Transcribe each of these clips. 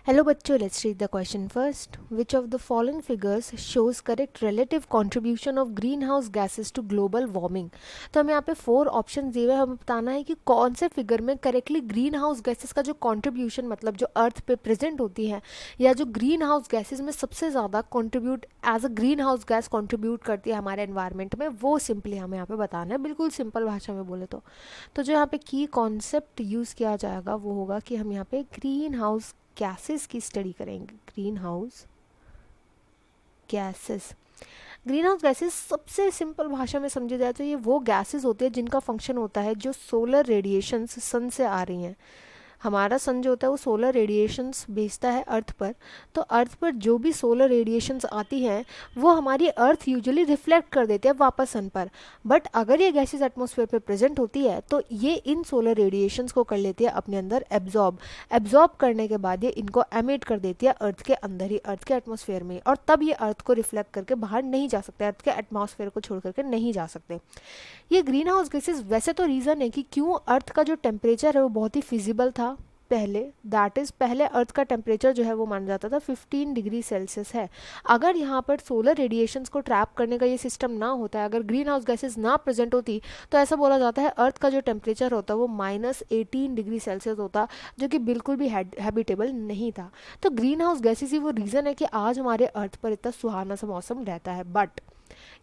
Hello बच्चों, let's read the question first. Which of the following figures shows correct relative contribution of green house gases to global warming. तो हमें यहाँ पे 4 option दिए हुए हैं. हमें बताना है कि कौन से फिगर में करेक्टली ग्रीन हाउस गैसेज का जो कंट्रीब्यूशन, मतलब जो अर्थ पे प्रेजेंट होती है या जो ग्रीन हाउस गैसेज में सबसे ज़्यादा contribute as a green house gas contribute करती है हमारे एनवायरनमेंट में, वो सिंपली हमें यहाँ पे बताना है. बिल्कुल सिंपल भाषा में बोले तो जो यहाँ पे की कॉन्सेप्ट यूज़ किया जाएगा वो होगा कि हम यहाँ पे ग्रीन हाउस गैसेस की स्टडी करेंगे. Green house gases. Green house gases सबसे सिंपल भाषा में समझे जाए तो ये वो गैसेस होते हैं जिनका फंक्शन होता है जो सोलर रेडिएशंस सन से आ रही हैं. हमारा सन जो होता है वो सोलर रेडिएशंस भेजता है अर्थ पर. तो अर्थ पर जो भी सोलर रेडिएशंस आती हैं वो हमारी अर्थ यूजुअली रिफ्लेक्ट कर देते हैं वापस सन पर. बट अगर ये गैसेस एटमॉस्फेयर पे प्रेजेंट होती है तो ये इन सोलर रेडिएशंस को कर लेती है अपने अंदर एब्जॉर्ब करने के बाद ये इनको एमिट कर देती है अर्थ के अंदर ही, अर्थ के एटमॉस्फेयर में. और तब ये अर्थ को रिफ्लेक्ट करके बाहर नहीं जा सकते, अर्थ के एटमॉस्फेयर को छोड़ करके नहीं जा सकते. ये ग्रीन हाउस गैसेस वैसे तो रीज़न है कि क्यों अर्थ का जो टेम्परेचर है वो बहुत ही फिजिबल था पहले. दैट इज़ पहले अर्थ का टेम्परेचर जो है वो माना जाता था 15 डिग्री सेल्सियस है. अगर यहाँ पर सोलर रेडिएशंस को ट्रैप करने का ये सिस्टम ना होता है, अगर ग्रीन हाउस गैसेज ना प्रेजेंट होती, तो ऐसा बोला जाता है अर्थ का जो टेम्परेचर होता वो -18 डिग्री सेल्सियस होता, जो कि बिल्कुल भी हैबिटेबल नहीं था. तो ग्रीन हाउस गैसेज ही वो रीज़न है कि आज हमारे अर्थ पर इतना सुहाना सा मौसम रहता है. बट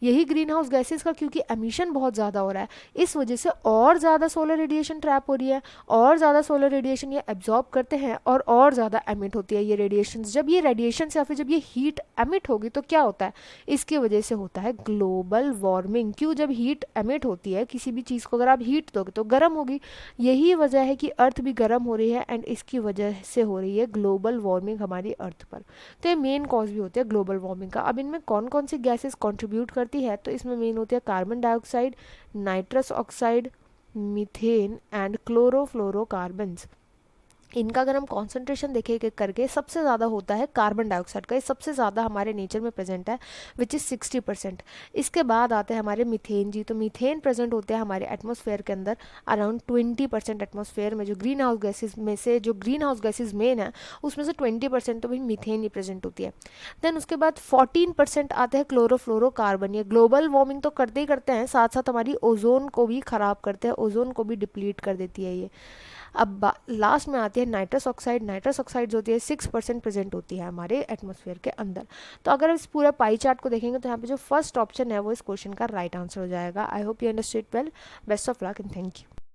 यही ग्रीन हाउस गैसेस का क्योंकि एमिशन बहुत ज़्यादा हो रहा है, इस वजह से और ज़्यादा सोलर रेडिएशन ट्रैप हो रही है, और ज़्यादा सोलर रेडिएशन ये एब्जॉर्ब करते हैं और ज़्यादा एमिट होती है ये रेडिएशंस. जब ये रेडिएशंस या फिर जब ये हीट एमिट होगी तो क्या होता है, इसकी वजह से होता है ग्लोबल वार्मिंग. क्यों? जब हीट एमिट होती है किसी भी चीज़ को, अगर आप हीट दोगे तो गर्म होगी. यही वजह है कि अर्थ भी गर्म हो रही है एंड इसकी वजह से हो रही है ग्लोबल वार्मिंग हमारी अर्थ पर. तो ये मेन कॉज भी होती है ग्लोबल वार्मिंग का. अब इनमें कौन कौन सी गैसेस कंट्रीब्यूट करती है, तो इसमें मेन होती है carbon dioxide, nitrous oxide, methane and chlorofluorocarbons. इनका अगर हम कॉन्सेंट्रेशन देखें करके सबसे ज़्यादा होता है कार्बन डाइऑक्साइड का. ये सबसे ज़्यादा हमारे नेचर में प्रेजेंट है विच इज़ 60%. इसके बाद आते हैं हमारे मीथेन जी. तो मीथेन प्रेजेंट होते हैं हमारे एटमॉस्फेयर के अंदर अराउंड 20% एटमॉस्फेयर में. जो ग्रीन हाउस गैसेज में से जो ग्रीन हाउस गैसेज मेन है उसमें से 20% तो भाई मीथेन ही प्रेजेंट होती है. देन उसके बाद 14% आते हैं क्लोरोफ्लोरोकार्बन. ये ग्लोबल वार्मिंग तो करते ही करते हैं, साथ साथ हमारी ओजोन को भी ख़राब करते हैं, ओजोन को भी डिप्लीट कर देती है ये. अब लास्ट में आती है नाइट्रस ऑक्साइड. नाइट्रस ऑक्साइड जो होती है 6% प्रेजेंट होती है हमारे एटमॉस्फेयर के अंदर. तो अगर इस पूरा पाई चार्ट को देखेंगे तो यहाँ पे जो फर्स्ट ऑप्शन है वो इस क्वेश्चन का राइट आंसर हो जाएगा. I hope you understood well. Best of luck and thank you.